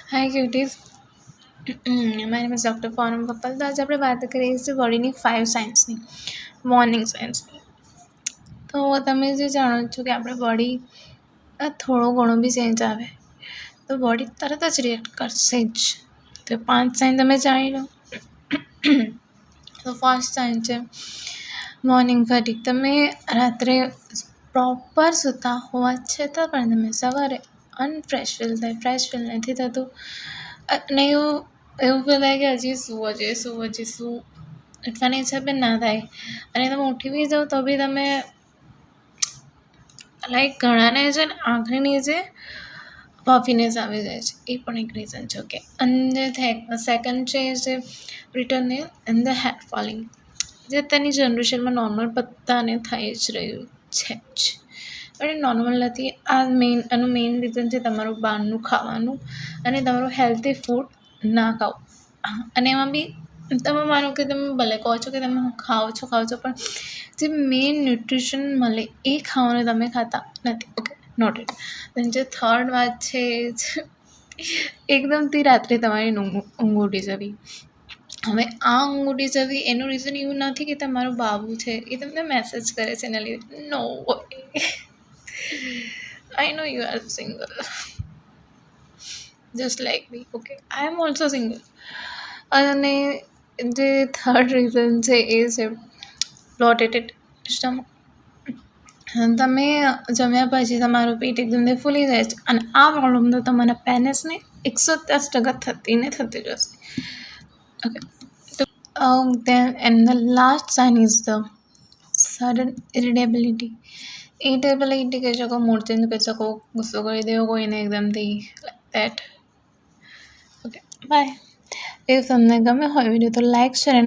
Hi cuties my name is doctor Poonam Kapal. तो आज આપણે વાત કરીશું બોડીની 5 સાયન્સની, મોર્નિંગ સાયન્સની। તો તમે જે જાણો છો કે આપણે બોડી થોડો ઘણો બી ચેન્જ આવે તો બોડી તરત જ રિએક્ટ કરશે જ। તો 5 સાઇન તમે જાણી લો। તો ફર્સ્ટ સાઇન છે મોર્નિંગ ફટીગ। તમે રાત્રે પ્રોપર સૂતા હોવા છતાં પણ તમે સવારે અનફ્રેશ ફીલ થાય, ફ્રેશ ફીલ નથી થતું અને એવું ફીલ થાય કે હજી શું ઉઠવાની ઈચ્છા બી ના થાય અને તમે ઉઠી બી જાઓ તો બી તમે લાઈક ઘણાને છે ને આંખની નીચે પફીનેસ આવી જાય છે, એ પણ એક રીઝન છે। ઓકે, અને સેકન્ડ છે return in the hair falling, જે તેની જનરેશનમાં નોર્મલ બધાને થઈ જ રહ્યું છે જ, પણ નોર્મલ નથી। આનું મેઇન રીઝન છે તમારું બહારનું ખાવાનું અને તમારું હેલ્ધી ફૂડ ના ખાવું। અને એમાં બી તમે માનો કે તમે ભલે કહો છો કે તમે ખાઓ છો પણ જે મેઇન ન્યુટ્રિશન મળે એ ખાવાનું તમે ખાતા નથી। Okay, noted. અને જે થર્ડ વાત છે એકદમથી રાત્રે તમારી ઊંઘ ઉડી જવી। હવે આ ઊંઘ ઉડી જવી એનું રીઝન એવું નથી કે તમારું બાબુ છે એ તમને મેસેજ કરે છે એના લીધે, no I know you are single just like me. Okay, I am also single. અને જે થર્ડ રીઝન છે એ છે બ્લોટેટેડ સ્ટમક। તમે જમ્યા પછી તમારું પેટ એકદમથી ફૂલી જાય છે અને આ પ્રોબ્લેમ તો તમારા પેરેન્ટ્સને 110% થતી જશે। ઓકે, તો and the last sign is the sudden irritability. Irritability કહી શકો, મૂડ ચેન્જ કહી શકો, ગુસ્સો કરી દેવો કોઈને એકદમથી, like that. Okay, bye. if તમને ગમે હોય વિડીયો તો લાઈક શેર